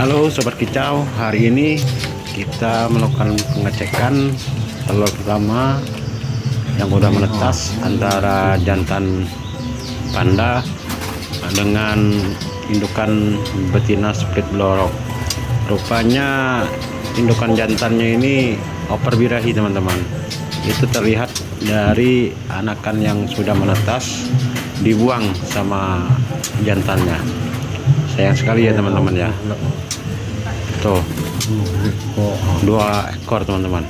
Halo Sobat Kicau, hari ini kita melakukan pengecekan telur pertama yang udah menetas antara jantan panda dengan indukan betina split blorok. Rupanya indukan jantannya ini oper birahi teman-teman. Itu terlihat dari anakan yang sudah menetas dibuang sama jantannya. Sayang sekali ya teman-teman ya. Tuh, 2 ekor teman-teman.